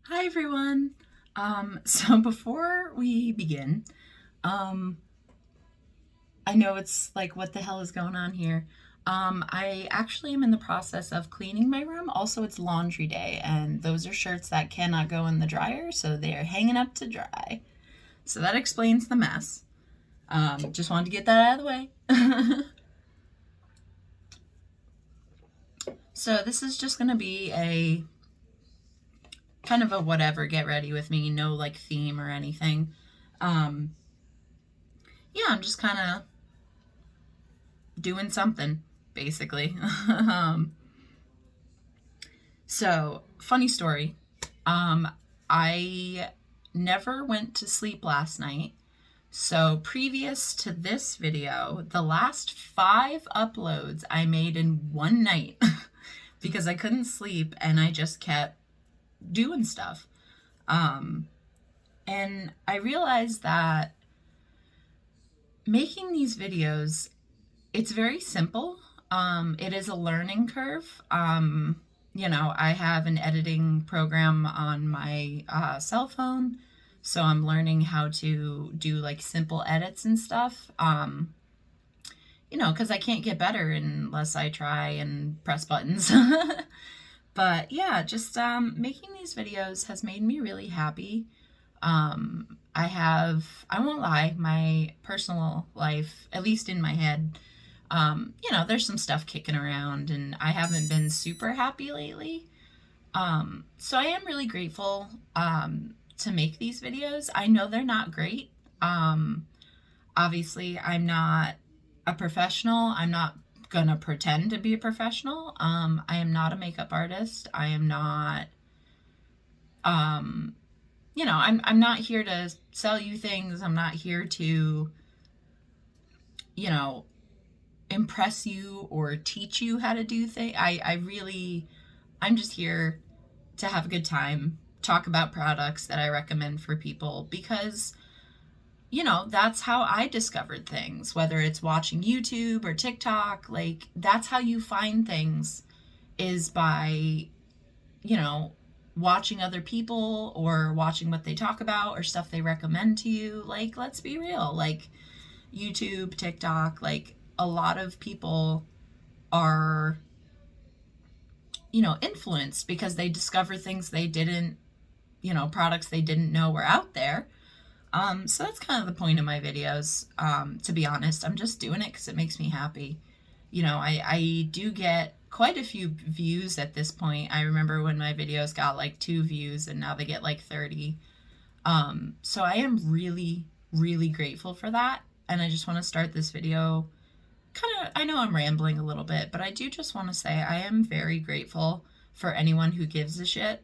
Hi everyone. So before we begin, um, I know it's like, what the hell is going on here? I actually am in the process of cleaning my room. Also, it's laundry day, and those are shirts that cannot go in the dryer, so they are hanging up to dry. So that explains the mess. Just wanted to get that out of the way. So this is just gonna be a kind of a whatever, get ready with me, no like theme or anything. Um, yeah, I'm just kind of doing something, basically. So, funny story. Um, I never went to sleep last night. So, previous to this video, the last 5 uploads I made in one night because I couldn't sleep and I just kept doing stuff. And I realized that making these videos, it's very simple. It is a learning curve. I have an editing program on my cell phone, so I'm learning how to do like simple edits and stuff. Because I can't get better unless I try and press buttons. But yeah, just making these videos has made me really happy. I won't lie, my personal life, at least in my head, there's some stuff kicking around and I haven't been super happy lately. So I am really grateful to make these videos. I know they're not great. Obviously, I'm not a professional. I'm not gonna pretend to be a professional. I am not a makeup artist. I am not, I'm not here to sell you things. I'm not here to, you know, impress you or teach you how to do things. I'm just here to have a good time, talk about products that I recommend for people because, that's how I discovered things, whether it's watching YouTube or TikTok. Like, that's how you find things, is by, you know, watching other people or watching what they talk about or stuff they recommend to you. Like, let's be real. Like, YouTube, TikTok, like, a lot of people are, influenced because they discover things they didn't, products they didn't know were out there. So that's kind of the point of my videos. To be honest, I'm just doing it because it makes me happy. I do get quite a few views at this point. I remember when my videos got like 2 views and now they get like 30. So I am really, really grateful for that. And I just want to start this video I know I'm rambling a little bit, but I do just want to say I am very grateful for anyone who gives a shit,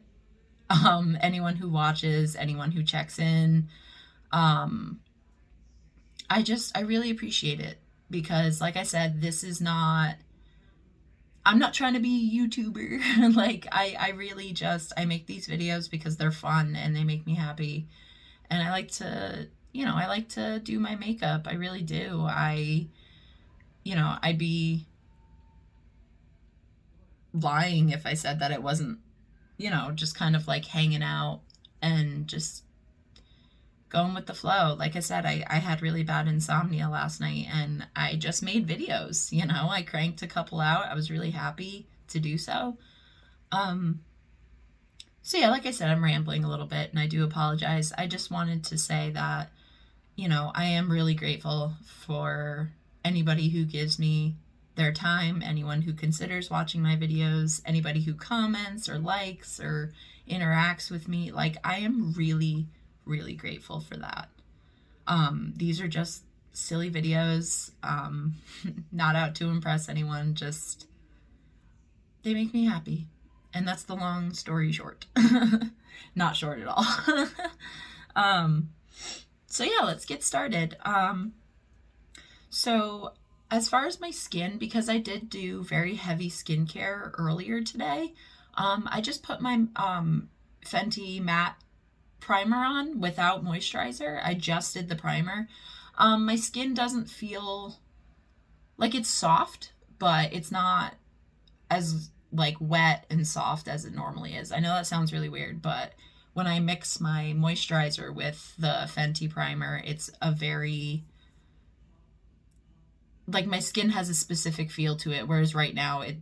anyone who watches, anyone who checks in. Um, I really appreciate it because, like I said, I'm not trying to be a YouTuber. Like, I really I make these videos because they're fun and they make me happy. And I like to do my makeup. I really do. I'd be lying if I said that it wasn't, just kind of like hanging out and just going with the flow. Like I said, I had really bad insomnia last night and I just made videos. I cranked a couple out. I was really happy to do so. So yeah, like I said, I'm rambling a little bit and I do apologize. I just wanted to say that, I am really grateful for anybody who gives me their time, anyone who considers watching my videos, anybody who comments or likes or interacts with me. Like, I am really, really grateful for that. These are just silly videos, not out to impress anyone, just they make me happy. And that's the long story short. Not short at all. So yeah, let's get started. So as far as my skin, because I did do very heavy skincare earlier today, I just put my Fenty matte primer on without moisturizer. I just did the primer. My skin doesn't feel like it's soft, but it's not as like wet and soft as it normally is. I know that sounds really weird, but when I mix my moisturizer with the Fenty primer, it's a very, like, my skin has a specific feel to it, whereas right now it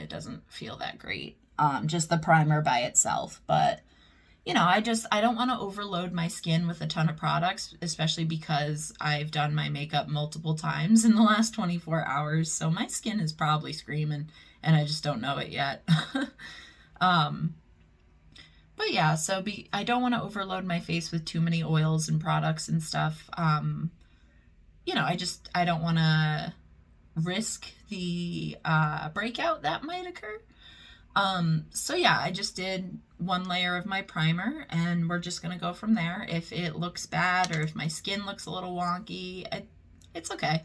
doesn't feel that great. Just the primer by itself. But I don't want to overload my skin with a ton of products, especially because I've done my makeup multiple times in the last 24 hours. So my skin is probably screaming and I just don't know it yet. um, but yeah, I don't want to overload my face with too many oils and products and stuff. I don't want to risk the breakout that might occur. So yeah, I just did one layer of my primer and we're just gonna go from there. If it looks bad or if my skin looks a little wonky, it's okay.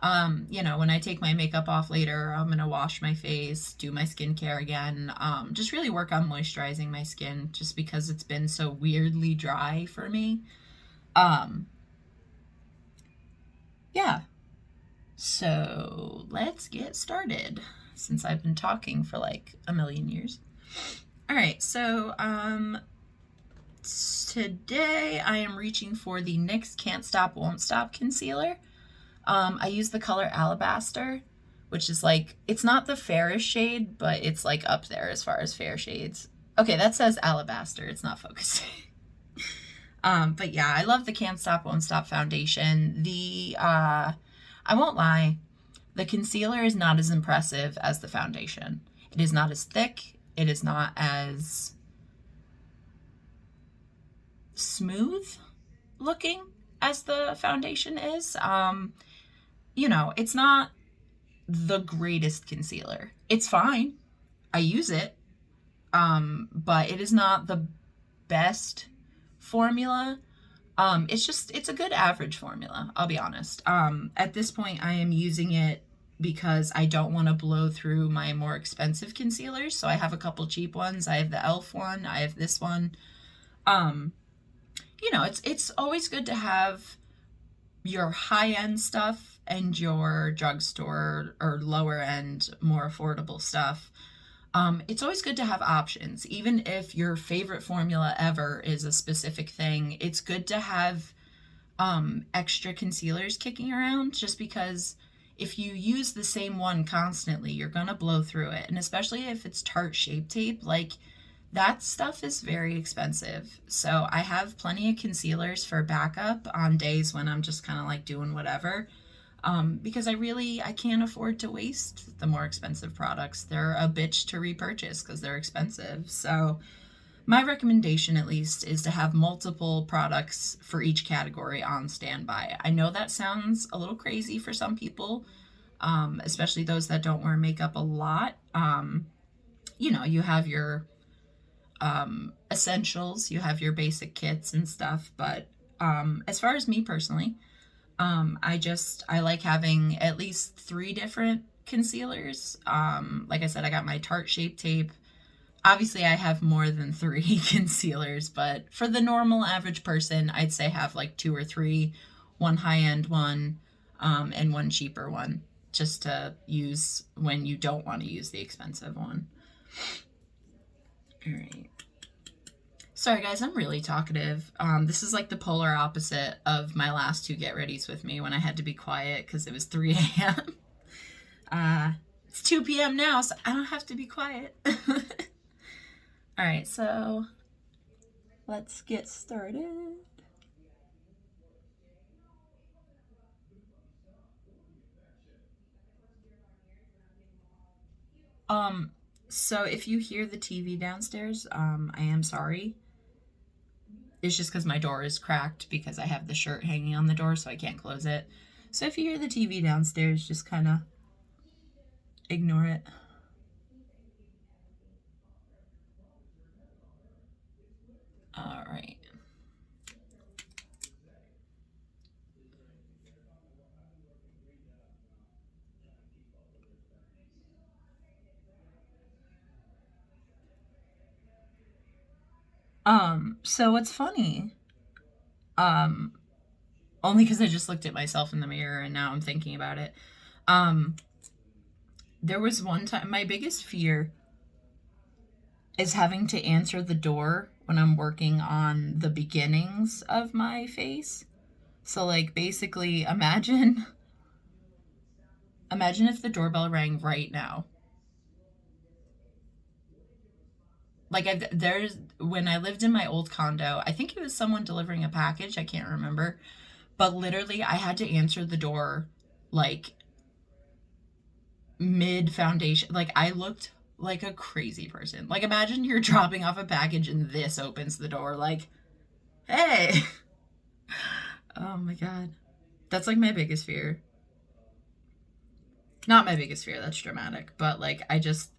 When I take my makeup off later, I'm gonna wash my face, do my skincare again, just really work on moisturizing my skin just because it's been so weirdly dry for me. Yeah. So let's get started since I've been talking for like a million years. All right, so today I am reaching for the NYX Can't Stop Won't Stop concealer. I use the color Alabaster, which is like, it's not the fairest shade, but it's like up there as far as fair shades. Okay, that says Alabaster, it's not focusing. But yeah, I love the Can't Stop Won't Stop foundation. I won't lie, the concealer is not as impressive as the foundation. It is not as thick. It is not as smooth looking as the foundation is. It's not the greatest concealer. It's fine. I use it. But it is not the best formula. It's a good average formula, I'll be honest. At this point, I am using it because I don't want to blow through my more expensive concealers. So I have a couple cheap ones. I have the e.l.f. one. I have this one. It's always good to have your high-end stuff and your drugstore or lower-end, more affordable stuff. It's always good to have options. Even if your favorite formula ever is a specific thing, it's good to have extra concealers kicking around, just because if you use the same one constantly, you're gonna blow through it. And especially if it's Tarte Shape Tape, like, that stuff is very expensive. So I have plenty of concealers for backup on days when I'm just kind of like doing whatever. Because I can't afford to waste the more expensive products. They're a bitch to repurchase because they're expensive. So my recommendation, at least, is to have multiple products for each category on standby. I know that sounds a little crazy for some people, especially those that don't wear makeup a lot. You have your essentials, you have your basic kits and stuff. But as far as me personally, I like having at least 3 different concealers. Like I said, I got my Tarte Shape Tape. Obviously, I have more than 3 concealers, but for the normal average person, I'd say have like 2 or 3, one high-end one, and one cheaper one, just to use when you don't want to use the expensive one. All right. Sorry guys, I'm really talkative. This is like the polar opposite of my last 2 get readies with me when I had to be quiet because it was 3 a.m. It's 2 p.m. now, so I don't have to be quiet. All right, so let's get started. So if you hear the TV downstairs, I am sorry. It's just because my door is cracked because I have the shirt hanging on the door, so I can't close it. So if you hear the TV downstairs, just kind of ignore it. All right. So what's funny, only because I just looked at myself in the mirror and now I'm thinking about it. There was one time, my biggest fear is having to answer the door when I'm working on the beginnings of my face. So like basically imagine if the doorbell rang right now. Like there's when I lived in my old condo, I think it was someone delivering a package, I can't remember, but literally I had to answer the door like mid foundation. Like I looked like a crazy person. Like imagine you're dropping off a package and this opens the door like, "Hey." Oh my god. That's like my biggest fear. Not my biggest fear, that's dramatic, but like I just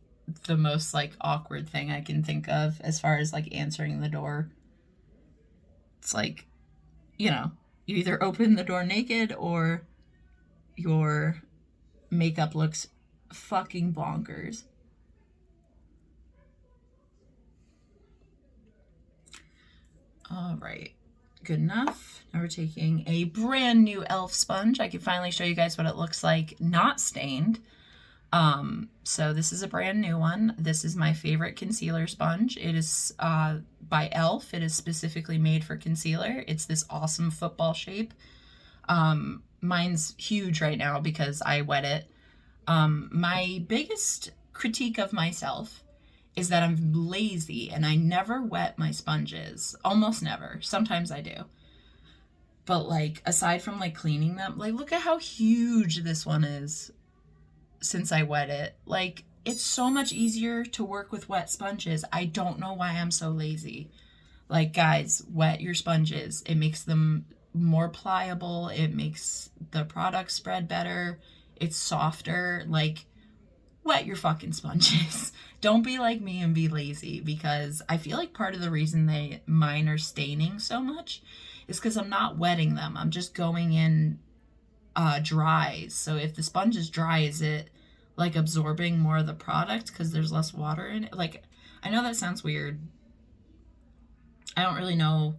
the most like awkward thing I can think of as far as like answering the door. It's like, you know, you either open the door naked or your makeup looks fucking bonkers. All right, good enough. Now we're taking a brand new e.l.f. sponge. I can finally show you guys what it looks like not stained. So this is a brand new one. This is my favorite concealer sponge. It is by e.l.f. It is specifically made for concealer. It's this awesome football shape. Mine's huge right now because I wet it. My biggest critique of myself is that I'm lazy and I never wet my sponges. Almost never. Sometimes I do. But like aside from like cleaning them, like look at how huge this one is since I wet it. Like it's so much easier to work with wet sponges. I don't know why I'm so lazy. Like guys, wet your sponges. It makes them more pliable. It makes the product spread better. It's softer. Like wet your fucking sponges. Don't be like me and be lazy, because I feel like part of the reason mine are staining so much is because I'm not wetting them. I'm just going in dry. So if the sponge is dry, is it like absorbing more of the product because there's less water in it? Like, I know that sounds weird. I don't really know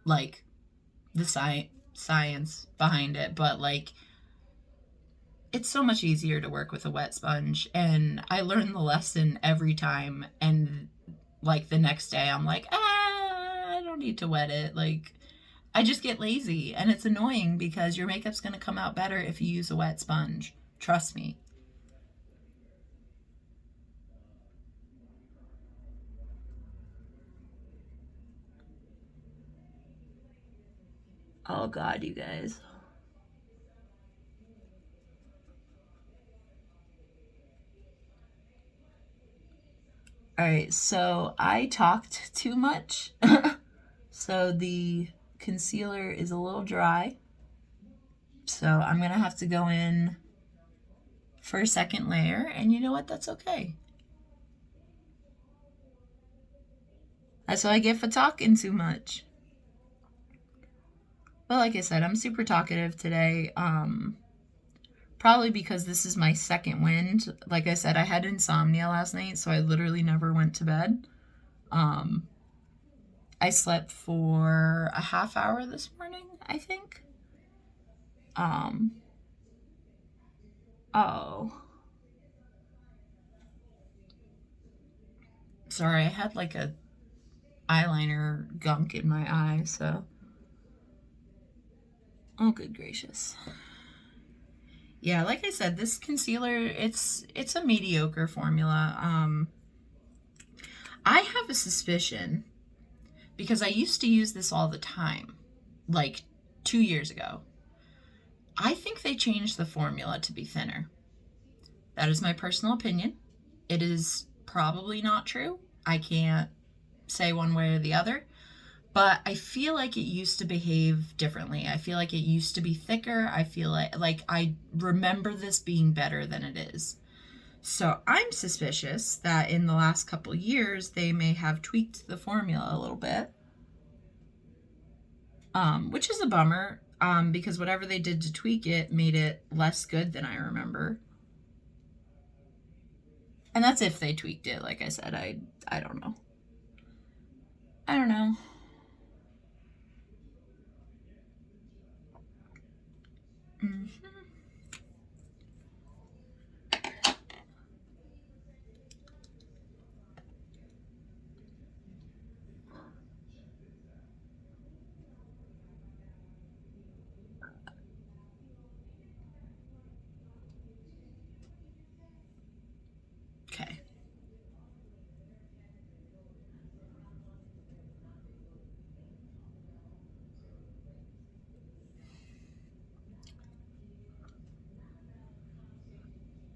like the science behind it, but like it's so much easier to work with a wet sponge, and I learn the lesson every time, and like the next day I'm like, I don't need to wet it. Like I just get lazy, and it's annoying because your makeup's going to come out better if you use a wet sponge. Trust me. Oh god, you guys. Alright, so I talked too much. So the concealer is a little dry. So I'm going to have to go in for a second layer, and you know what? That's okay. That's what I get for talking too much. But like I said, I'm super talkative today. Probably because this is my second wind. Like I said, I had insomnia last night, so I literally never went to bed. I slept for a half hour this morning, I think. Oh. Sorry, I had like a eyeliner gunk in my eye, so. Oh, good gracious. Yeah, like I said, this concealer, it's a mediocre formula. I have a suspicion, because I used to use this all the time, like 2 years ago. I think they changed the formula to be thinner. That is my personal opinion. It is probably not true. I can't say one way or the other. But I feel like it used to behave differently. I feel like it used to be thicker. I feel like I remember this being better than it is. So I'm suspicious that in the last couple years, they may have tweaked the formula a little bit. Which is a bummer, because whatever they did to tweak it made it less good than I remember. And that's if they tweaked it. Like I said, I don't know. I don't know. Mm-hmm.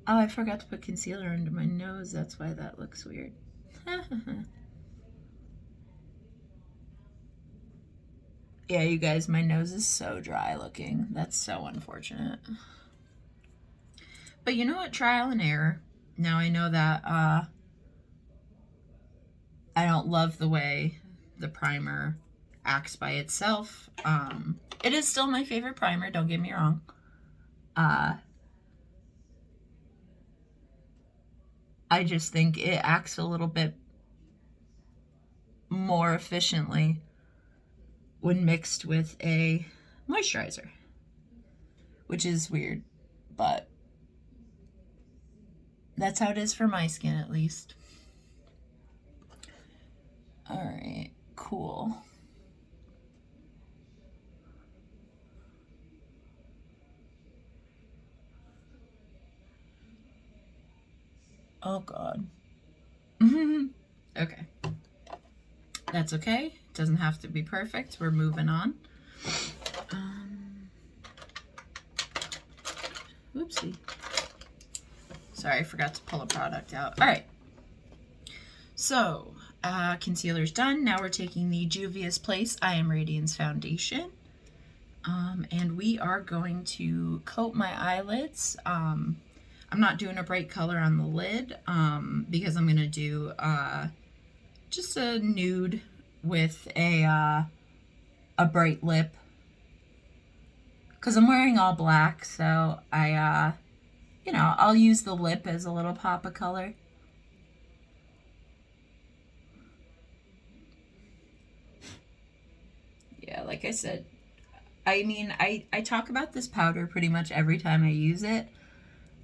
Oh, I forgot to put concealer under my nose. That's why that looks weird. Yeah, you guys, my nose is so dry looking. That's so unfortunate. But you know what? Trial and error. Now I know that I don't love the way the primer acts by itself. It is still my favorite primer, don't get me wrong. I just think it acts a little bit more efficiently when mixed with a moisturizer, which is weird, but that's how it is for my skin, at least. All right, cool. Oh God. Okay. That's okay. It doesn't have to be perfect. We're moving on. Oopsie. Sorry, I forgot to pull a product out. All right. So, concealer's done. Now we're taking the Juvia's Place I Am Radiance Foundation. And we are going to coat my eyelids. I'm not doing a bright color on the lid because I'm going to do just a nude with a bright lip. Because I'm wearing all black, so I, you know, I'll use the lip as a little pop of color. Yeah, like I said, I mean, I talk about this powder pretty much every time I use it.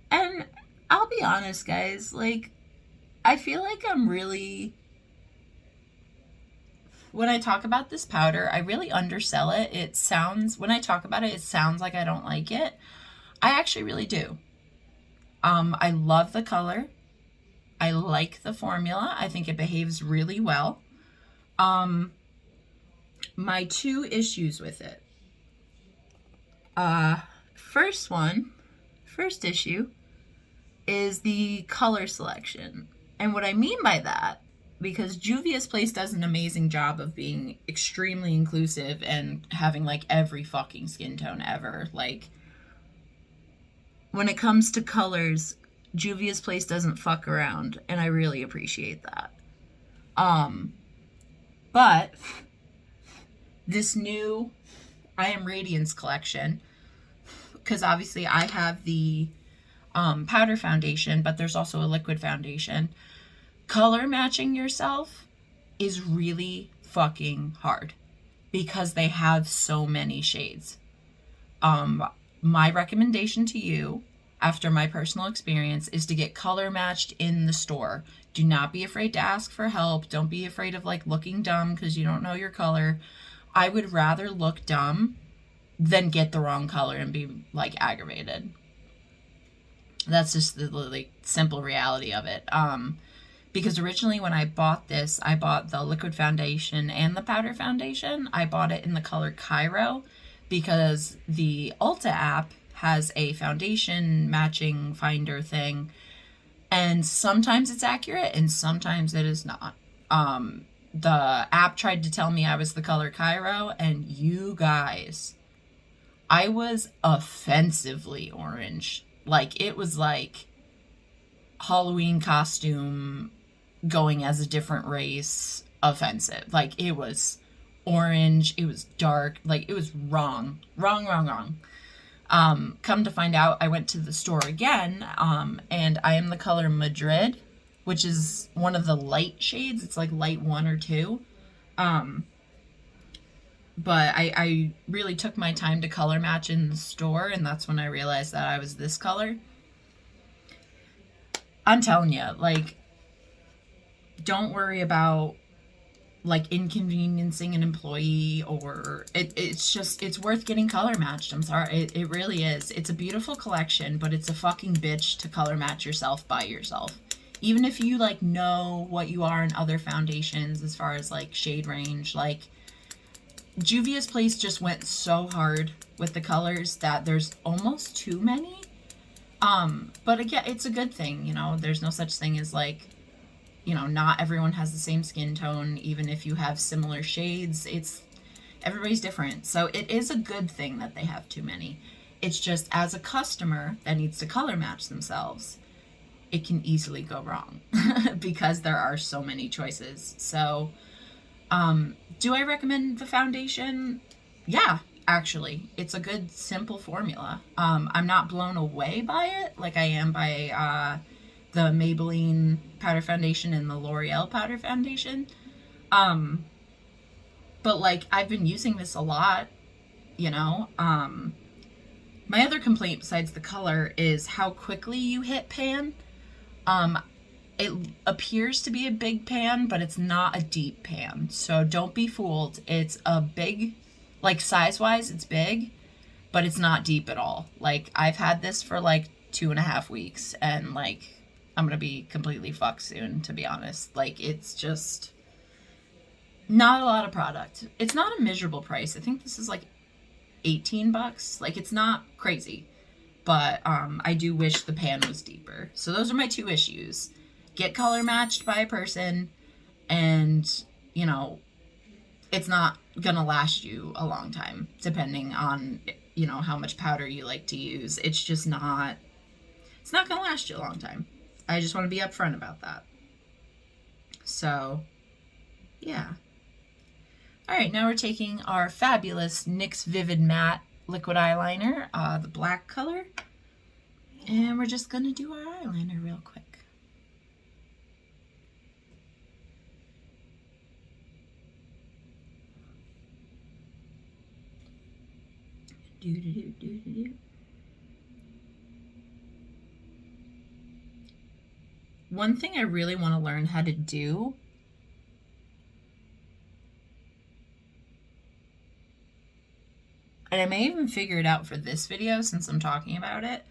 And I'll be honest, guys, like, I feel like I'm really... When I talk about this powder, I really undersell it. It sounds, when I talk about it, it sounds like I don't like it. I actually really do. I love the color. I like the formula. I think it behaves really well. My two issues with it. First issue is the color selection. And what I mean by that, because Juvia's Place does an amazing job of being extremely inclusive and having like every fucking skin tone ever. Like, when it comes to colors, Juvia's Place doesn't fuck around, and I really appreciate that. But this new I Am Radiance collection, because obviously I have the powder foundation, but there's also a liquid foundation. Color matching yourself is really fucking hard because they have so many shades. My recommendation to you, after my personal experience, is to get color matched in the store. Do not be afraid to ask for help. Don't be afraid of like looking dumb because you don't know your color. I would rather look dumb than get the wrong color and be like aggravated. That's just the like simple reality of it. Because originally when I bought this, I bought the liquid foundation and the powder foundation. I bought it in the color Cairo because the Ulta app has a foundation matching finder thing. And sometimes it's accurate and sometimes it is not. The app tried to tell me I was the color Cairo, and you guys, I was offensively orange. Like, it was like Halloween costume going as a different race offensive. Like, it was orange, it was dark, like, it was wrong. Come to find out, I went to the store again, and I am the color Madrid, which is one of the light shades. It's like light 1 or 2. But I really took my time to color match in the store, and that's when I realized that I was this color. I'm telling you, like, don't worry about like inconveniencing an employee, or it's worth getting color matched. I'm sorry, it really is. It's a beautiful collection, but it's a fucking bitch to color match yourself by yourself. Even if you like know what you are in other foundations as far as like shade range, like Juvia's Place just went so hard with the colors that there's almost too many. But again, it's a good thing, you know, there's no such thing as like, you know, not everyone has the same skin tone, even if you have similar shades. It's everybody's different. So it is a good thing that they have too many. It's just as a customer that needs to color match themselves, it can easily go wrong because there are so many choices. So, do I recommend the foundation? Yeah, actually. It's a good, simple formula. I'm not blown away by it like I am by the Maybelline powder foundation and the L'Oreal powder foundation. Um, but like I've been using this a lot, you know. My other complaint besides the color is how quickly you hit pan. Um, it appears to be a big pan, but it's not a deep pan. So don't be fooled. It's a big, like size wise, it's big, but it's not deep at all. Like I've had this for like 2.5 weeks and like I'm gonna be completely fucked soon, to be honest. Like it's just not a lot of product. It's not a miserable price. I think this is like $18. Like it's not crazy. But I do wish the pan was deeper. So those are my two issues. Get color matched by a person, and you know, it's not gonna last you a long time, depending on, you know, how much powder you like to use. It's just not, it's not gonna last you a long time. I just want to be upfront about that. So, yeah. All right, now we're taking our fabulous NYX Vivid Matte liquid eyeliner, the black color, and we're just gonna do our eyeliner real quick. One thing I really want to learn how to do and I may even figure it out for this video since I'm talking about it.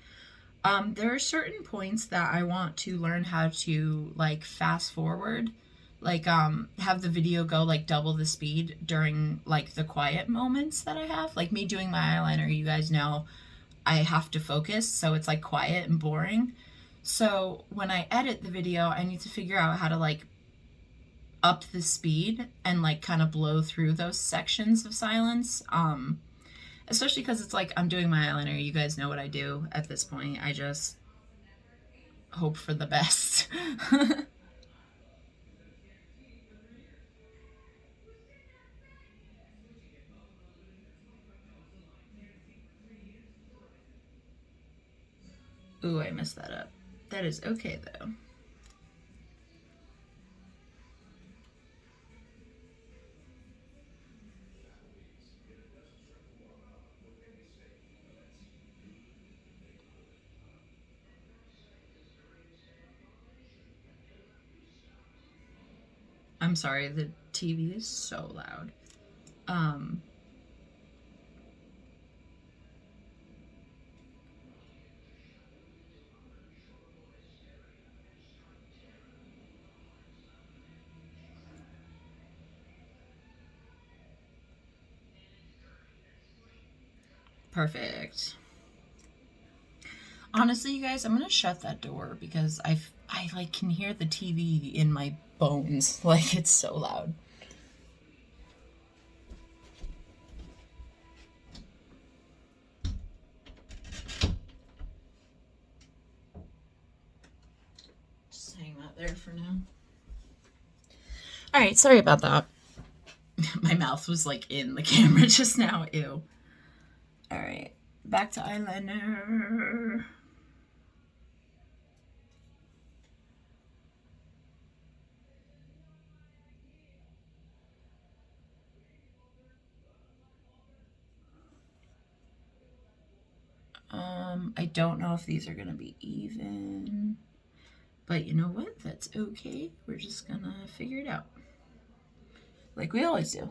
There are certain points that I want to learn how to like fast forward, like have the video go like double the speed during like the quiet moments that I have. Like me doing my eyeliner, you guys know I have to focus, so it's like quiet and boring. So when I edit the video, I need to figure out how to like up the speed and like kind of blow through those sections of silence. Especially because it's like I'm doing my eyeliner. You guys know what I do at this point. I just hope for the best. Ooh, I messed that up. That is okay though. I'm sorry, the TV is so loud. Um, Perfect. Honestly, you guys, I'm gonna shut that door because I like can hear the TV in my bones. Like it's so loud. Just hang that there for now. All right, sorry about that. My mouth was like in the camera just now. Ew. All right, back to eyeliner. I don't know if these are gonna be even, but you know what? That's okay. We're just gonna figure it out, like we always do.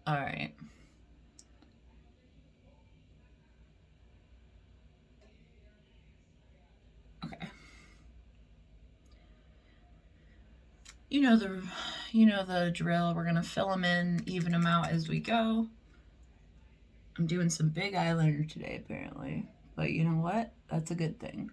All right. You know the drill. We're gonna fill them in, even them out as we go. I'm doing some big eyeliner today, apparently. But you know what? That's a good thing.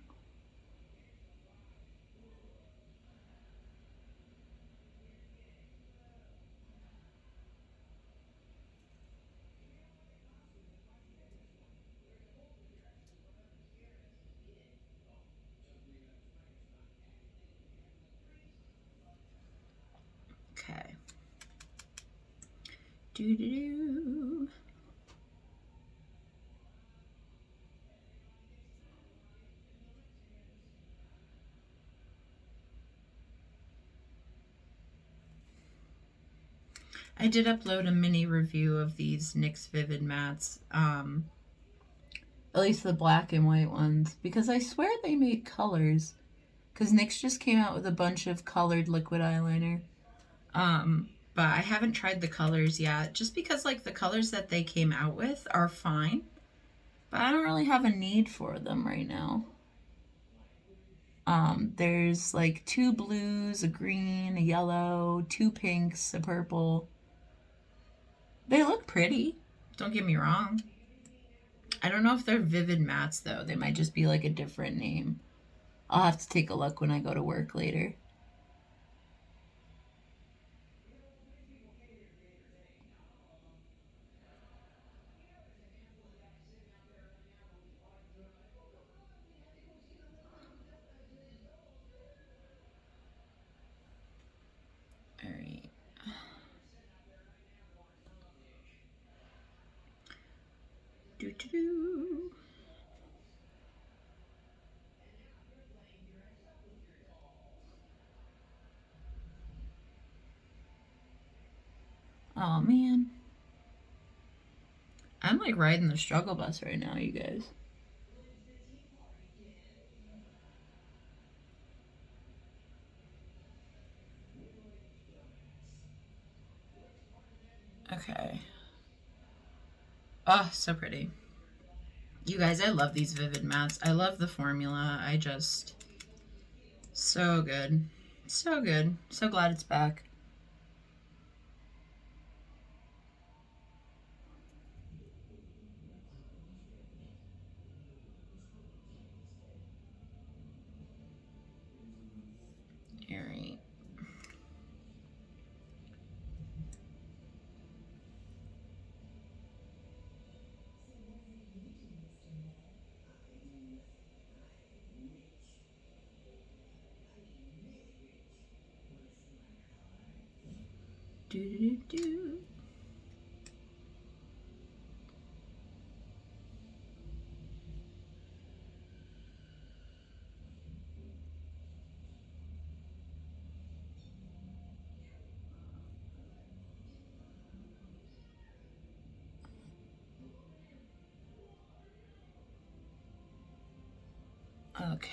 Okay. Doo-doo-doo. I did upload a mini review of these NYX Vivid Mattes, at least the black and white ones, because I swear they make colors. Because NYX just came out with a bunch of colored liquid eyeliner. But I haven't tried the colors yet, just because like the colors that they came out with are fine, but I don't really have a need for them right now. There's like 2 blues, a green, a yellow, 2 pinks, a purple. They look pretty, don't get me wrong. I don't know if they're Vivid Mattes though. They might just be like a different name. I'll have to take a look when I go to work later. All right. Doo-doo-doo. Oh man. I'm like riding the struggle bus right now, you guys. Okay. Oh, so pretty. You guys, I love these Vivid Mattes. I love the formula. I just... So good. So good. So glad it's back. Alright. Do-do-do-do. Okay.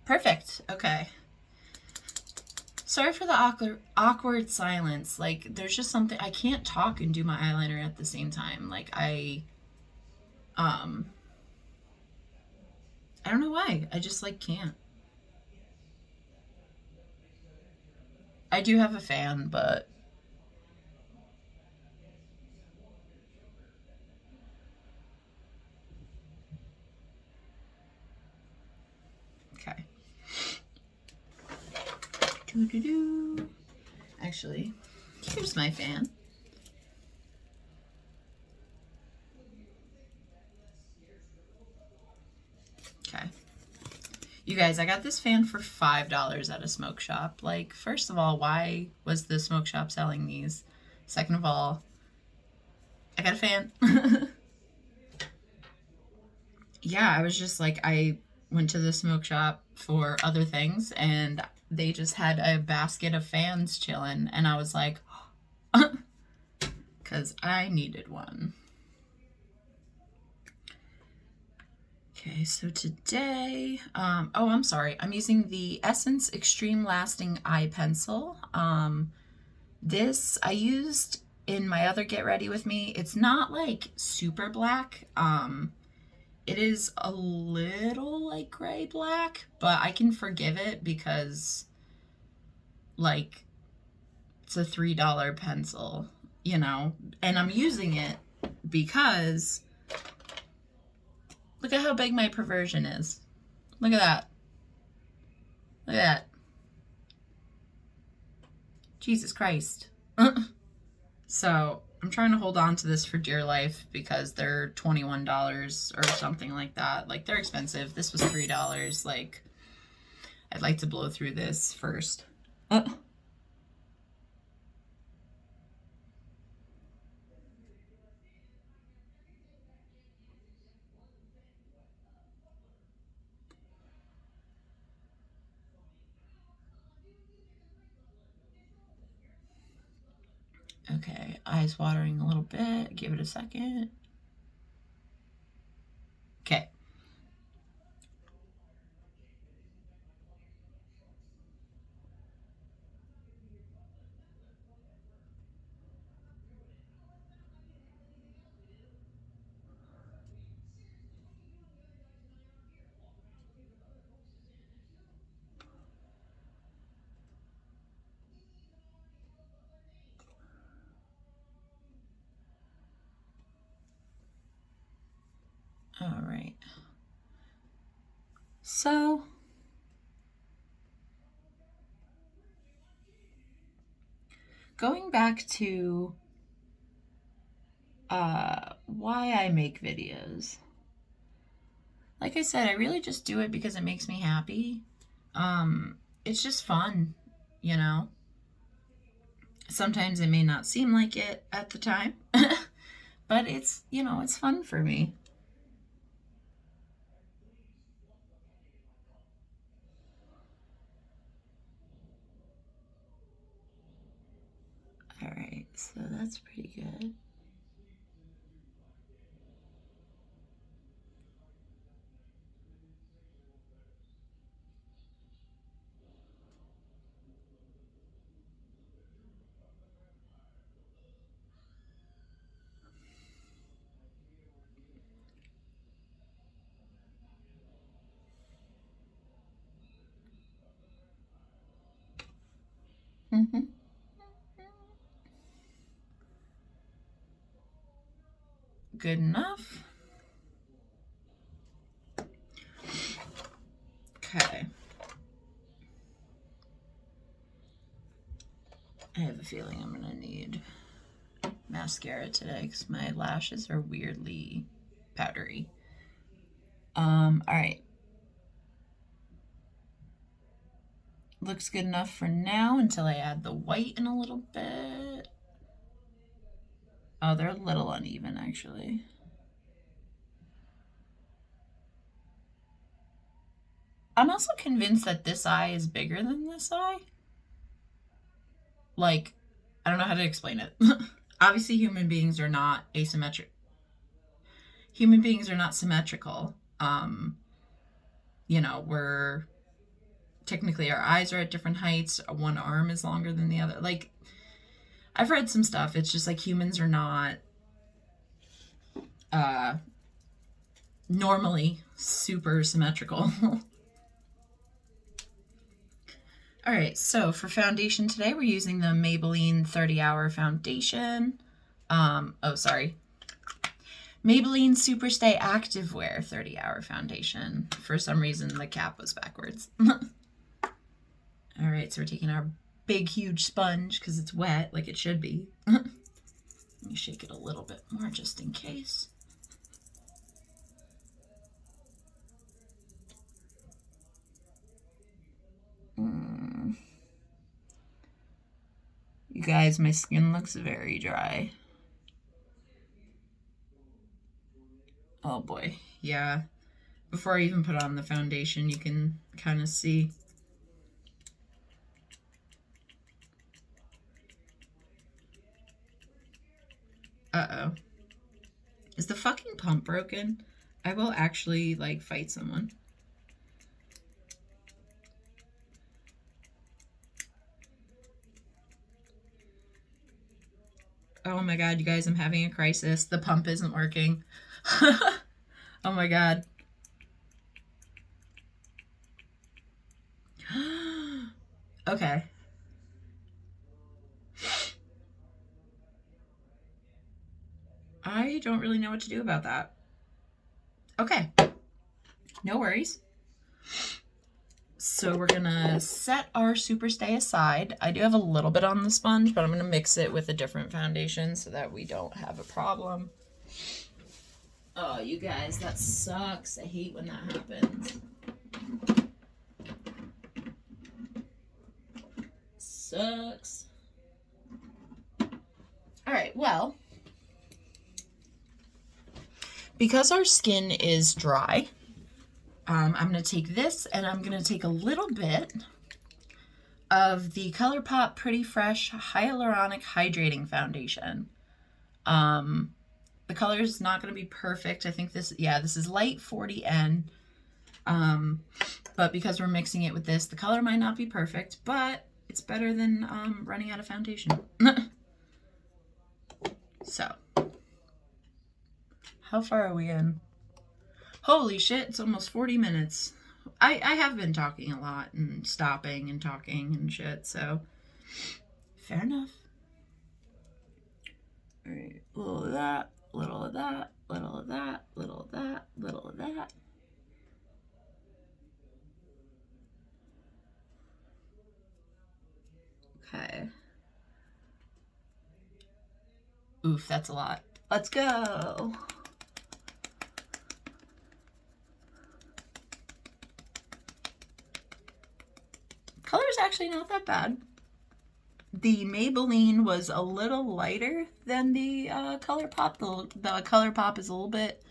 Perfect. Okay. Sorry for the awkward silence. Like, there's just something... I can't talk and do my eyeliner at the same time. Like, Um... I don't know why. I just, like, can't. I do have a fan, but... Okay. Doo-doo-doo. Actually, here's my fan. Okay. You guys, I got this fan for $5 at a smoke shop. Like, first of all, why was the smoke shop selling these? Second of all, I got a fan. Yeah, I was just like, I went to the smoke shop for other things and they just had a basket of fans chilling. And I was like, because I needed one. Okay, so today, oh, I'm sorry. I'm using the Essence Extreme Lasting Eye Pencil. This I used in my other Get Ready With Me. It's not like super black. It is a little like gray black, but I can forgive it because like it's a $3 pencil, you know, and I'm using it because look at how big my perversion is. Look at that. Look at that. Jesus Christ. So I'm trying to hold on to this for dear life because they're $21 or something like that. Like, they're expensive. This was $3. Like, I'd like to blow through this first. Okay, eyes watering a little bit. Give it a second. Okay. All right. So, going back to why I make videos. Like I said, I really just do it because it makes me happy. It's just fun, you know. Sometimes it may not seem like it at the time, but it's, you know, it's fun for me. All right, so that's pretty good. Mm-hmm. Good enough. Okay. I have a feeling I'm gonna need mascara today because my lashes are weirdly powdery. All right. Looks good enough for now until I add the white in a little bit. Oh, they're a little uneven actually. I'm also convinced that this eye is bigger than this eye. Like, I don't know how to explain it. Obviously, human beings are not asymmetric. Human beings are not symmetrical. You know, we're technically our eyes are at different heights. One arm is longer than the other. Like, I've read some stuff. It's just like humans are not normally super symmetrical. All right, so for foundation today, we're using the Maybelline 30 Hour Foundation. Maybelline Superstay Activewear 30 Hour Foundation. For some reason, the cap was backwards. All right, so we're taking our big, huge sponge because it's wet, like it should be. Let me shake it a little bit more just in case. You guys, my skin looks very dry. Oh boy, yeah. Before I even put on the foundation, you can kind of see. Uh-oh. Is the fucking pump broken? I will actually, like, fight someone. Oh my god, you guys, I'm having a crisis. The pump isn't working. Oh my god. Okay. I don't really know what to do about that. Okay. No worries. So we're gonna set our Superstay aside. I do have a little bit on the sponge, but I'm gonna mix it with a different foundation so that we don't have a problem. Oh, you guys, that sucks. I hate when that happens. Sucks. All right, well, because our skin is dry, I'm going to take this and I'm going to take a little bit of the ColourPop Pretty Fresh Hyaluronic Hydrating Foundation. The color is not going to be perfect. I think this is light 40N. But because we're mixing it with this, the color might not be perfect, but it's better than running out of foundation. So, how far are we in? Holy shit, it's almost 40 minutes. I have been talking a lot and stopping and talking and shit, so fair enough. All right, a little of that, little of that, little of that, little of that, little of that. Okay. Oof, that's a lot. Let's go. Color's actually not that bad. The Maybelline was a little lighter than the ColourPop. The ColourPop is a little bit...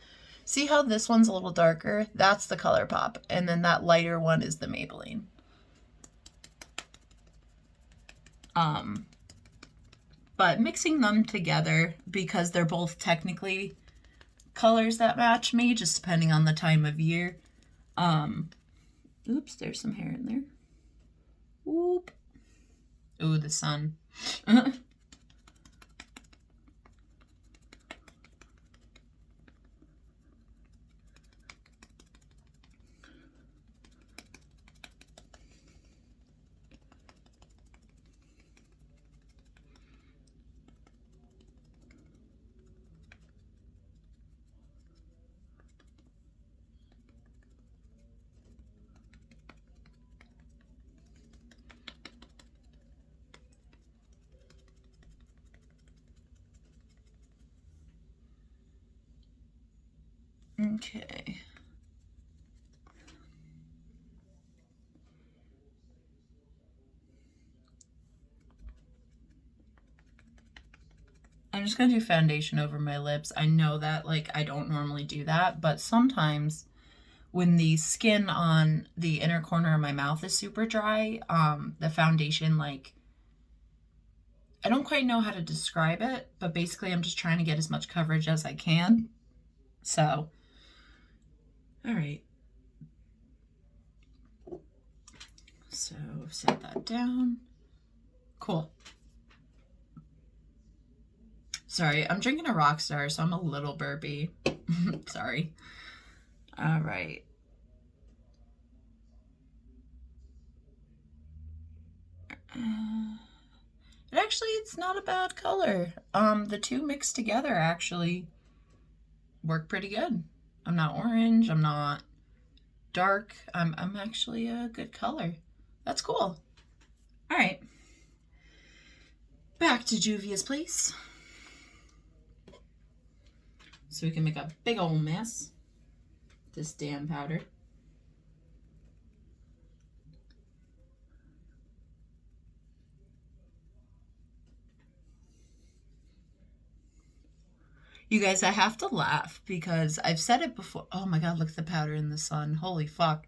See how this one's a little darker? That's the ColourPop. And then that lighter one is the Maybelline. But mixing them together, because they're both technically colors that match me, just depending on the time of year. Oops, there's some hair in there. Whoop. Ooh, the sun. Okay. I'm just gonna do foundation over my lips. I know that, like, I don't normally do that, but sometimes when the skin on the inner corner of my mouth is super dry, the foundation, like, I don't quite know how to describe it, but basically I'm just trying to get as much coverage as I can. So, all right. So set that down. Cool. Sorry, I'm drinking a Rockstar, so I'm a little burpy. Sorry. All right. It's not a bad color. The two mixed together actually work pretty good. I'm not orange. I'm not dark. I'm actually a good color. That's cool. All right. Back to Juvia's place. So we can make a big old mess. This damn powder. You guys, I have to laugh because I've said it before. Oh my God, look at the powder in the sun. Holy fuck.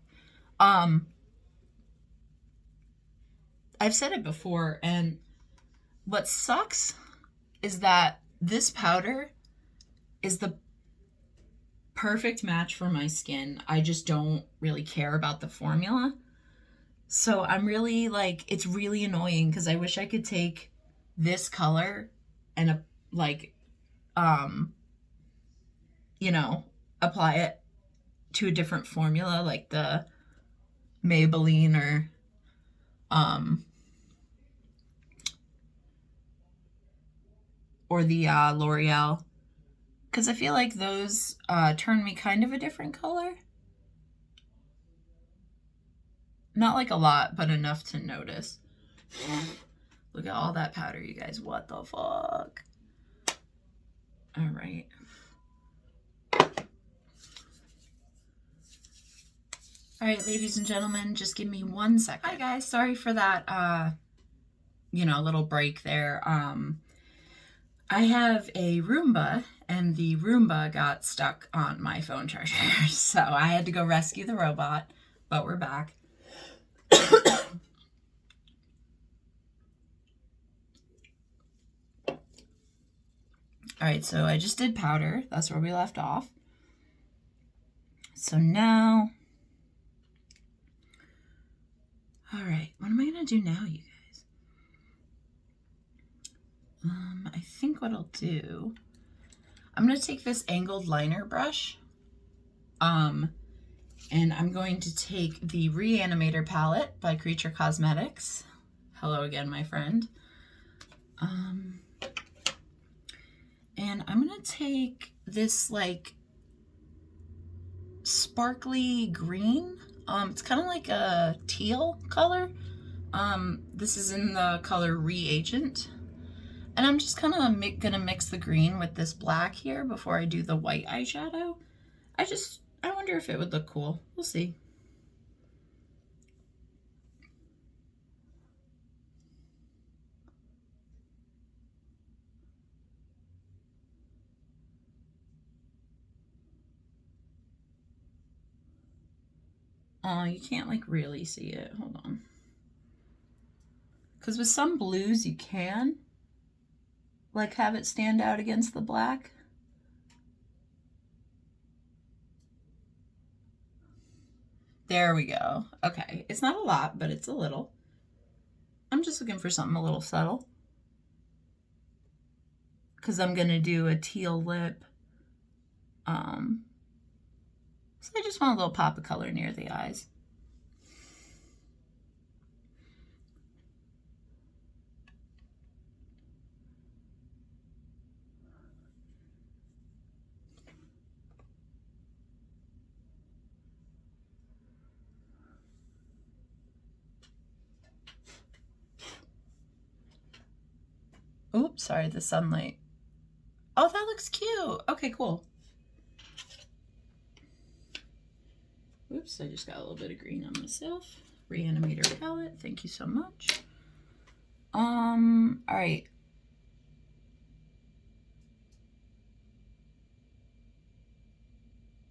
I've said it before, and what sucks is that this powder is the perfect match for my skin. I just don't really care about the formula. So I'm really like, it's really annoying because I wish I could take this color and you know, apply it to a different formula like the Maybelline or the L'Oreal, because I feel like those turn me kind of a different color. Not like a lot, but enough to notice. Look at all that powder, you guys. What the fuck? All right. All right, ladies and gentlemen, just give me 1 second. Hi, guys. Sorry for that, little break there. I have a Roomba, and the Roomba got stuck on my phone charger. So I had to go rescue the robot, but we're back. All right, so I just did powder. That's where we left off. So now, all right, what am I gonna do now, you guys? I think what I'll do, I'm gonna take this angled liner brush, and I'm going to take the Reanimator palette by Creature Cosmetics. Hello again, my friend. And I'm gonna take this like sparkly green. It's kind of like a teal color. This is in the color Reagent. And I'm just kind of gonna mix the green with this black here before I do the white eyeshadow. I wonder if it would look cool. We'll see. Oh, you can't like really see it. Hold on. Because with some blues you can like have it stand out against the black. There we go. Okay, it's not a lot, but it's a little. I'm just looking for something a little subtle. Because I'm going to do a teal lip. So I just want a little pop of color near the eyes. Oops, sorry, the sunlight. Oh, that looks cute. Okay, cool. Oops, I just got a little bit of green on myself. Reanimator palette, thank you so much. All right.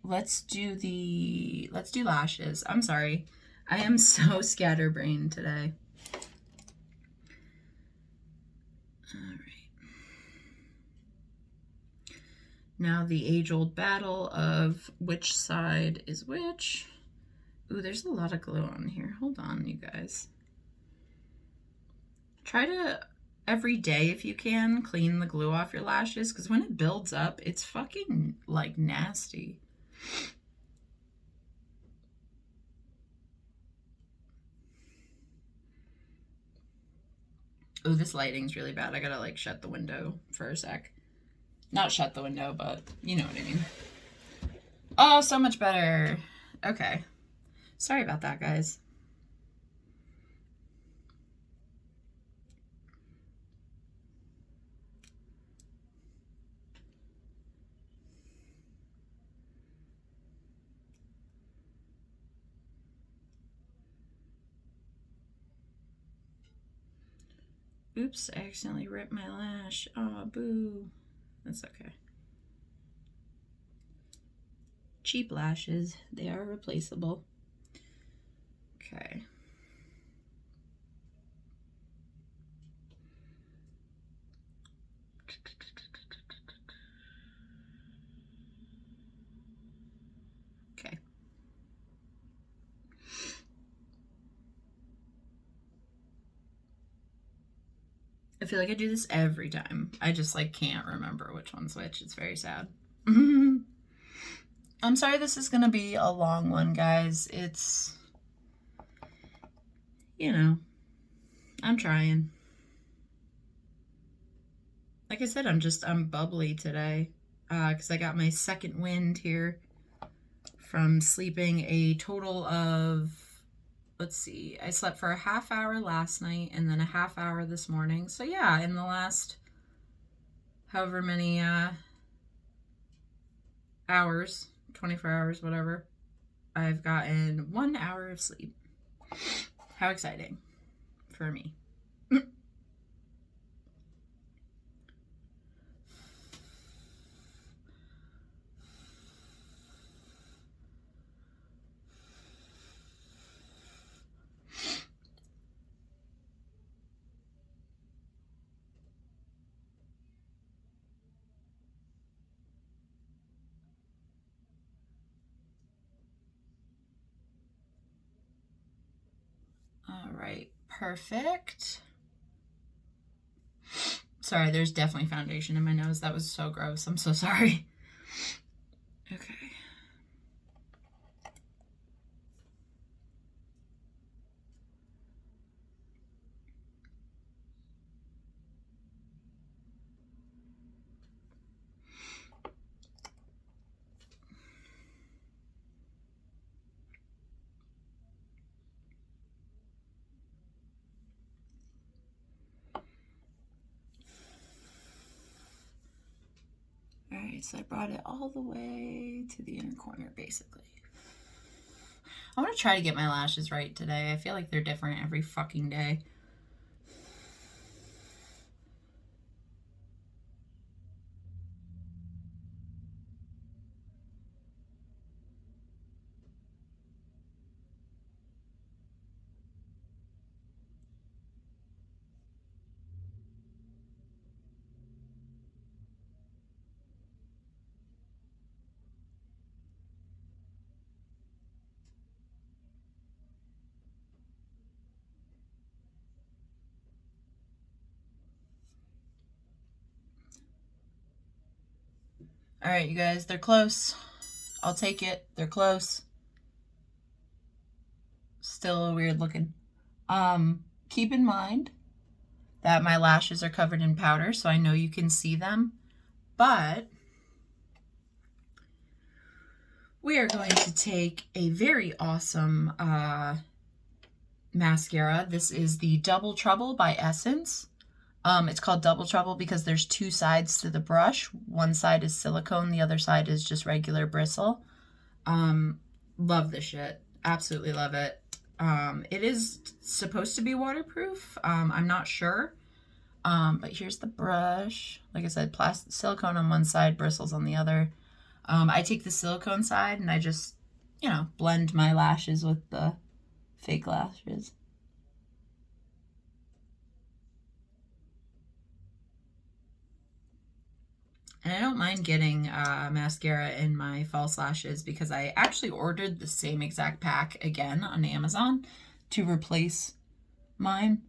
Let's do lashes. I'm sorry. I am so scatterbrained today. All right. Now the age-old battle of which side is which. Ooh, there's a lot of glue on here. Hold on, you guys. Try to, every day if you can, clean the glue off your lashes, because when it builds up, it's fucking, like, nasty. Ooh, this lighting's really bad. I gotta, like, shut the window for a sec. Not shut the window, but you know what I mean. Oh, so much better. Okay. Sorry about that, guys. Oops, I accidentally ripped my lash. Oh, boo. That's okay. cheap lashes. They are replaceable. Okay. Okay. I feel like I do this every time. I just like can't remember which one's which. It's very sad. I'm sorry this is going to be a long one, guys. It's, you know, I'm trying. Like I said, I'm bubbly today because I got my second wind here from sleeping a total of, let's see, I slept for a half hour last night and then a half hour this morning. So yeah, in the last however many hours, 24 hours, whatever, I've gotten 1 hour of sleep. How exciting for me. All right, perfect. Sorry, there's definitely foundation in my nose. That was so gross. I'm so sorry. Okay. All right, so I brought it all the way to the inner corner, basically. I'm gonna try to get my lashes right today. I feel like they're different every fucking day. All right, you guys, they're close. I'll take it. They're close. Still weird looking. Keep in mind that my lashes are covered in powder, so I know you can see them, but we are going to take a very awesome mascara. This is the Double Trouble by Essence. It's called Double Trouble because there's two sides to the brush. One side is silicone, the other side is just regular bristle. Love this shit. Absolutely love it. It is supposed to be waterproof. I'm not sure. But here's the brush. Like I said, plastic silicone on one side, bristles on the other. I take the silicone side and I just, you know, blend my lashes with the fake lashes. And I don't mind getting mascara in my false lashes because I actually ordered the same exact pack again on Amazon to replace mine.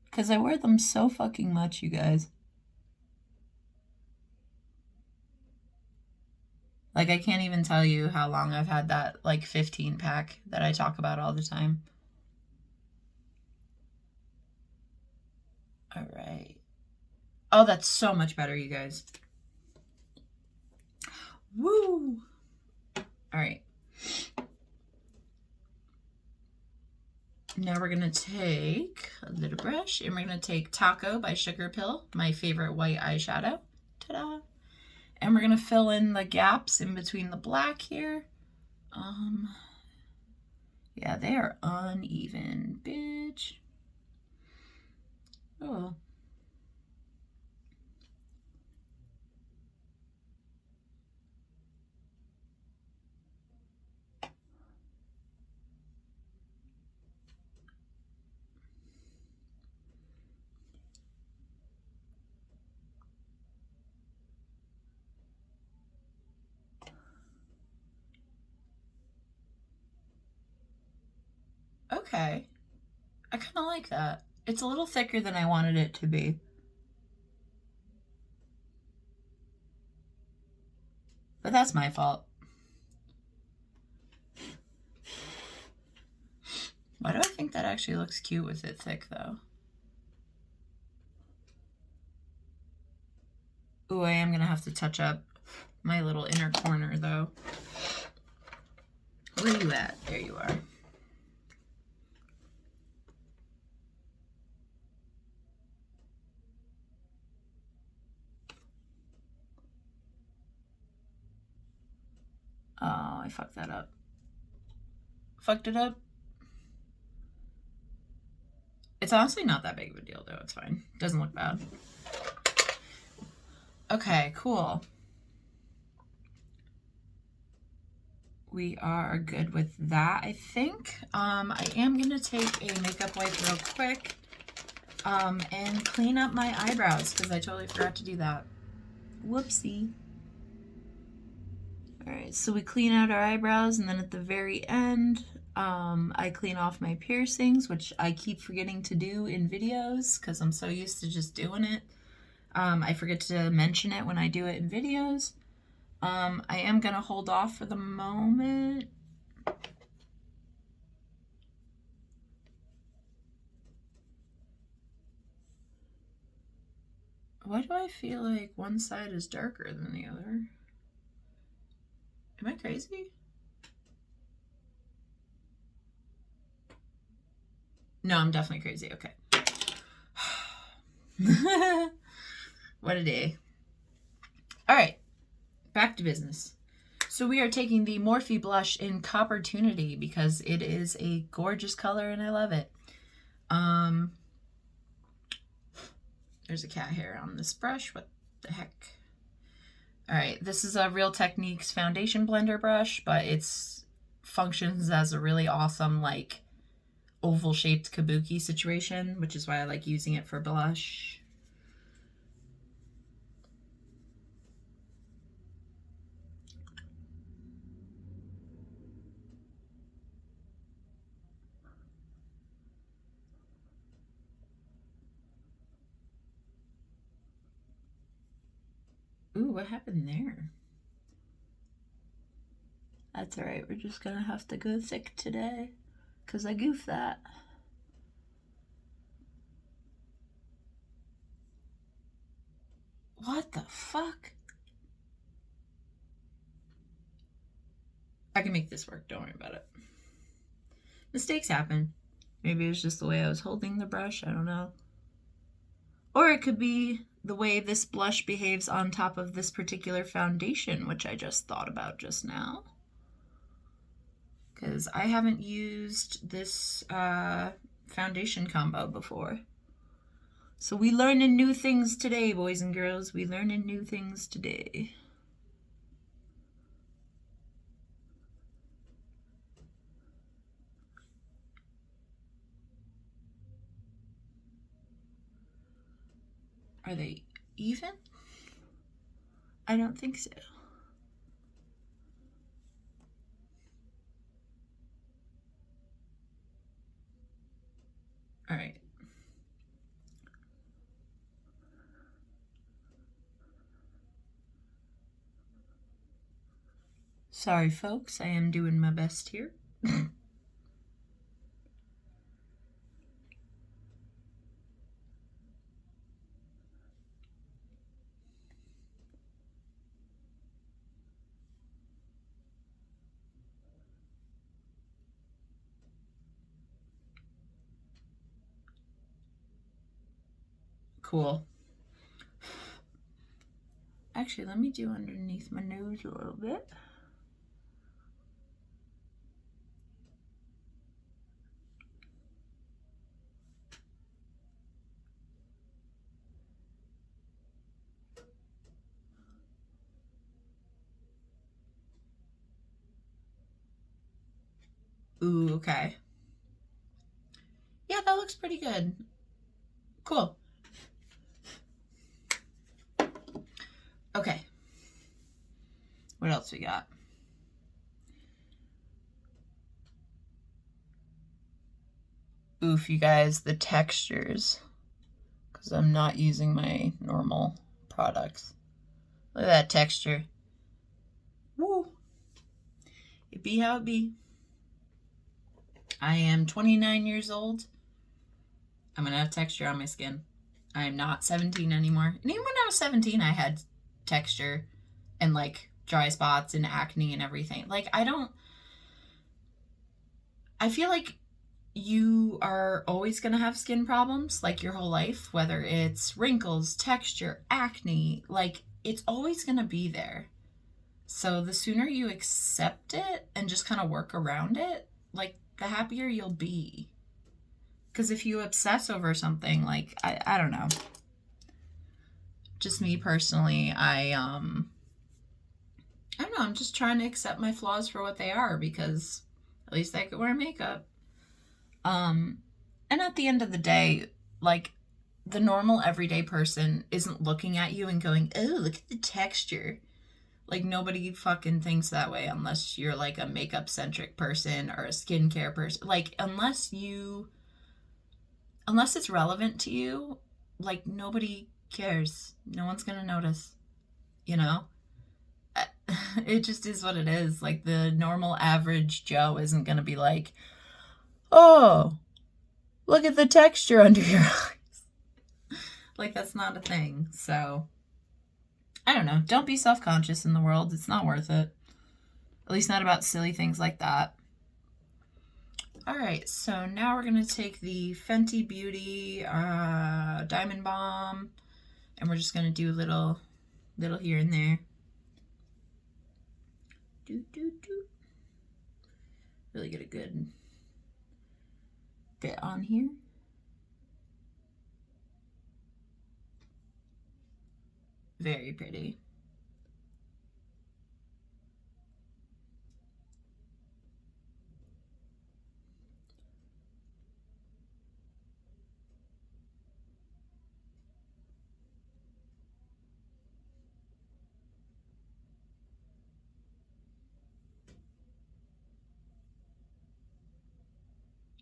Because I wear them so fucking much, you guys. Like, I can't even tell you how long I've had that, like, 15 pack that I talk about all the time. All right. Oh, that's so much better, you guys. Woo! All right. Now we're going to take a little brush and we're going to take Taco by Sugar Pill, my favorite white eyeshadow. Ta-da! And we're going to fill in the gaps in between the black here. Yeah, they are uneven, bitch. Oh. Okay. I kind of like that. It's a little thicker than I wanted it to be. But that's my fault. Why do I think that actually looks cute with it thick, though? Ooh, I am going to have to touch up my little inner corner, though. Where are you at? There you are. Oh, I fucked that up. Fucked it up. It's honestly not that big of a deal, though. It's fine. Doesn't look bad. Okay, cool. We are good with that, I think. I am going to take a makeup wipe real quick and clean up my eyebrows because I totally forgot to do that. Whoopsie. All right, so we clean out our eyebrows, and then at the very end, I clean off my piercings, which I keep forgetting to do in videos because I'm so used to just doing it. I forget to mention it when I do it in videos. I am going to hold off for the moment. Why do I feel like one side is darker than the other? Am I crazy? No, I'm definitely crazy. Okay. What a day. All right. Back to business. So we are taking the Morphe blush in Coppertunity because it is a gorgeous color and I love it. There's a cat hair on this brush. What the heck? All right, this is a Real Techniques foundation blender brush, but it's functions as a really awesome like oval shaped kabuki situation, which is why I like using it for blush. Ooh, what happened there? That's all right. We're just gonna have to go thick today because I goofed that. What the fuck? I can make this work. Don't worry about it. Mistakes happen. Maybe it's just the way I was holding the brush. I don't know. Or it could be the way this blush behaves on top of this particular foundation, which I just thought about just now. Because I haven't used this foundation combo before. So we learning new things today, boys and girls. We learning new things today. Are they even? I don't think so. All right. Sorry, folks. I am doing my best here. Cool. Actually, let me do underneath my nose a little bit. Ooh, okay. Yeah, that looks pretty good. Cool. Okay. What else we got? Oof, you guys, the textures. Because I'm not using my normal products. Look at that texture. Woo. It be how it be. I am 29 years old. I'm going to have texture on my skin. I am not 17 anymore. And even when I was 17, I had texture and like dry spots and acne and everything. Like, I feel like you are always going to have skin problems like your whole life, whether it's wrinkles, texture, acne, like it's always going to be there. So the sooner you accept it and just kind of work around it, like the happier you'll be. Because if you obsess over something, like, I don't know. Just me personally, I don't know, I'm just trying to accept my flaws for what they are because at least I could wear makeup. And at the end of the day, like, the normal everyday person isn't looking at you and going, oh, look at the texture. Like, nobody fucking thinks that way unless you're, like, a makeup-centric person or a skincare person. Like, unless it's relevant to you, like, nobody cares. No one's gonna notice, you know? It just is what it is. Like, the normal average Joe isn't gonna be like, oh, look at the texture under your eyes. Like, that's not a thing. So, I don't know. Don't be self-conscious in the world. It's not worth it. At least not about silly things like that. Alright, so now we're going to take the Fenty Beauty Diamond Balm, and we're just going to do a little here and there. Really get a good bit on here. Very pretty.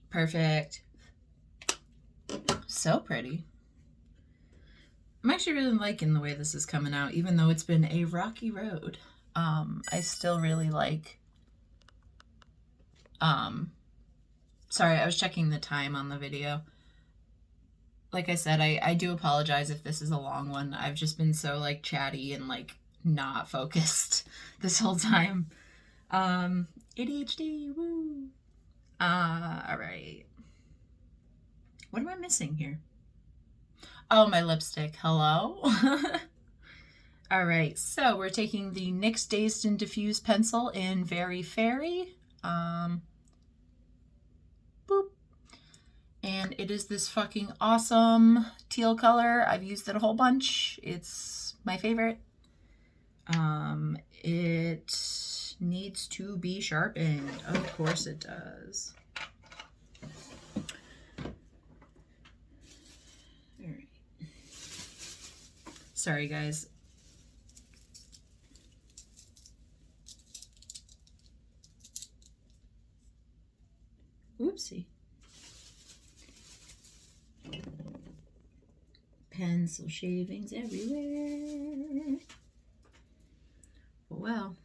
Perfect. So pretty. I'm actually really liking the way this is coming out, even though it's been a rocky road. I still really like... Sorry, I was checking the time on the video. Like I said, I do apologize if this is a long one. I've just been so, like, chatty and, like, not focused this whole time. ADHD, woo! Alright. What am I missing here? Oh, my lipstick. Hello? Alright, so we're taking the NYX Dazed and Diffused pencil in Very Fairy. Boop. And it is this fucking awesome teal color. I've used it a whole bunch. It's my favorite. It needs to be sharpened. Of course it does. Alright. Sorry, guys. Oopsie. Pencil shavings everywhere. Well,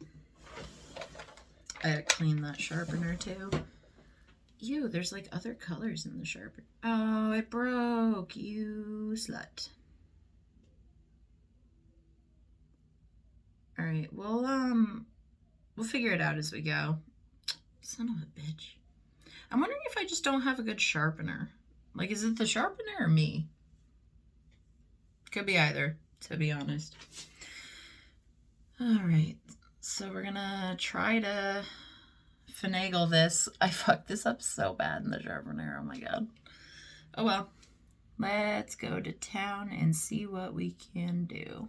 I gotta clean that sharpener too. Ew, there's like other colors in the sharpener. Oh, it broke, you slut. Alright, well, we'll figure it out as we go. Son of a bitch. I'm wondering if I just don't have a good sharpener. Like, is it the sharpener or me? Could be either, to be honest. Alright, so we're gonna try to finagle this. I fucked this up so bad in the sharpener, oh my god. Oh well. Let's go to town and see what we can do.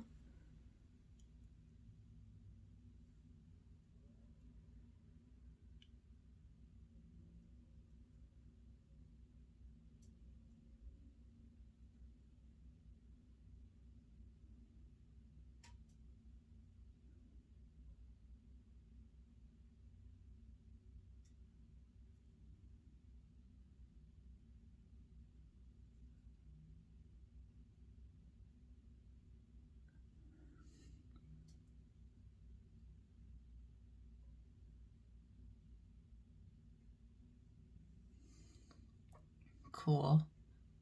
cool.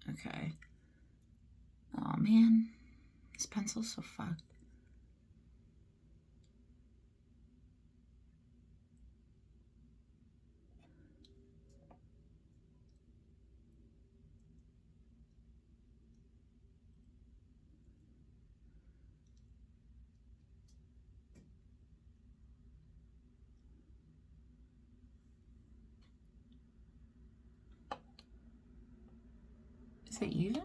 Okay. Oh man, this pencil's so fucked. Is it even?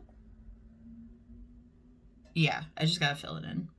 Yeah, I just gotta fill it in.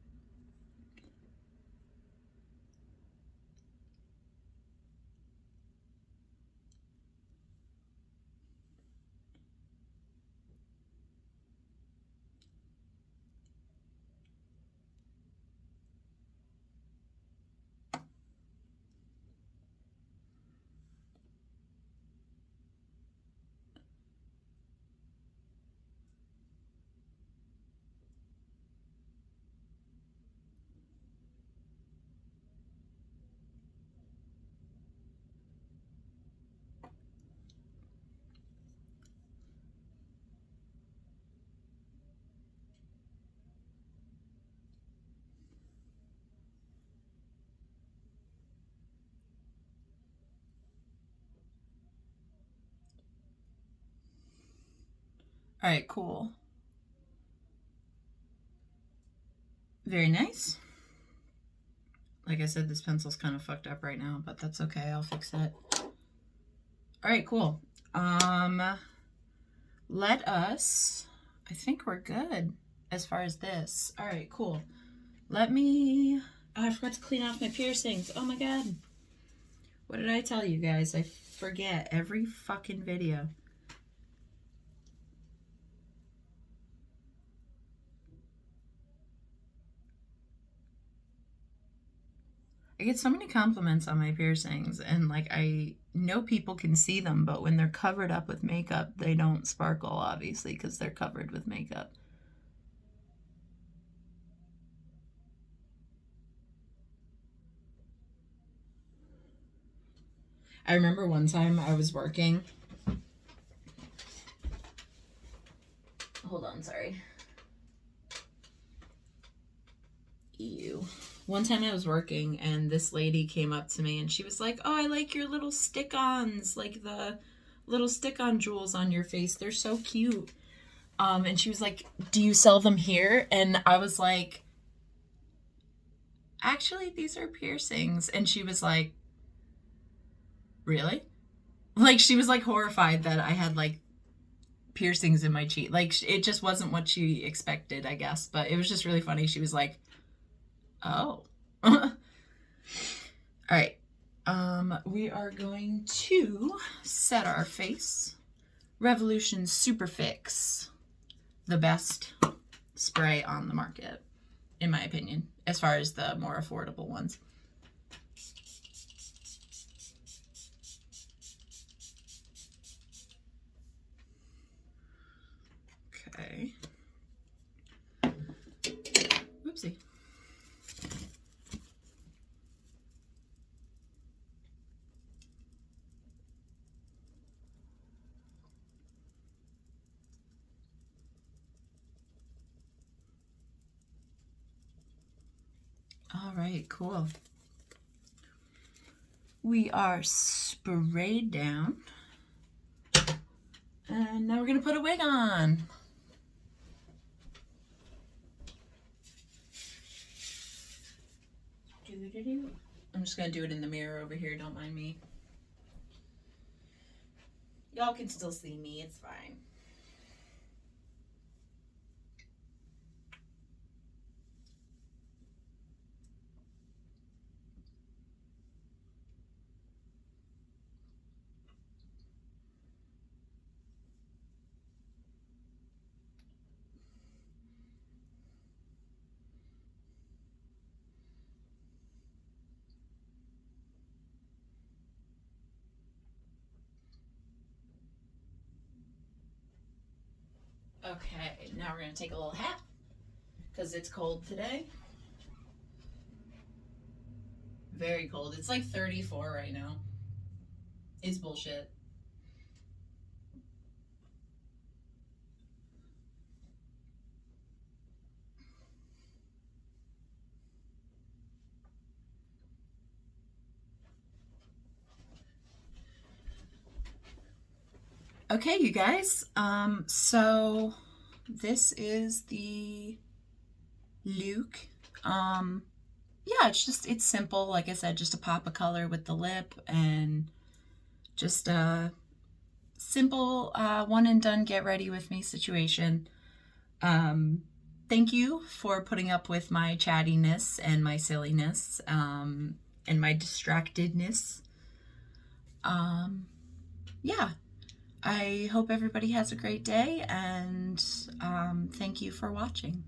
All right, cool. Very nice. Like I said, this pencil's kind of fucked up right now, but that's okay. I'll fix it. All right, cool. Let us, I think we're good as far as this. All right, cool. Let me, oh, I forgot to clean off my piercings. Oh my God. What did I tell you guys? I forget every fucking video. I get so many compliments on my piercings, and like I know people can see them, but when they're covered up with makeup, they don't sparkle, obviously, because they're covered with makeup. I remember one time I was working. Hold on, sorry. Ew. One time I was working and this lady came up to me and she was like, "Oh, I like your little stick-ons, like the little stick-on jewels on your face. They're so cute." And she was like, "Do you sell them here?" And I was like, "Actually, these are piercings." And she was like, "Really?" Like she was like horrified that I had like piercings in my cheek. Like it just wasn't what she expected, I guess. But it was just really funny. She was like, "Oh." All right. We are going to set our face. Revolution Superfix, the best spray on the market, in my opinion, as far as the more affordable ones. Okay. Whoopsie. All right, cool. We are sprayed down. And now we're going to put a wig on. I'm just going to do it in the mirror over here. Don't mind me. Y'all can still see me. It's fine. Okay, now we're going to take a little hat because it's cold today. Very cold. It's like 34 right now. It's bullshit. Okay, you guys. So this is the look. Yeah, it's simple. Like I said, just a pop of color with the lip and just a simple one and done get ready with me situation. Thank you for putting up with my chattiness and my silliness and my distractedness. Yeah, I hope everybody has a great day, and thank you for watching.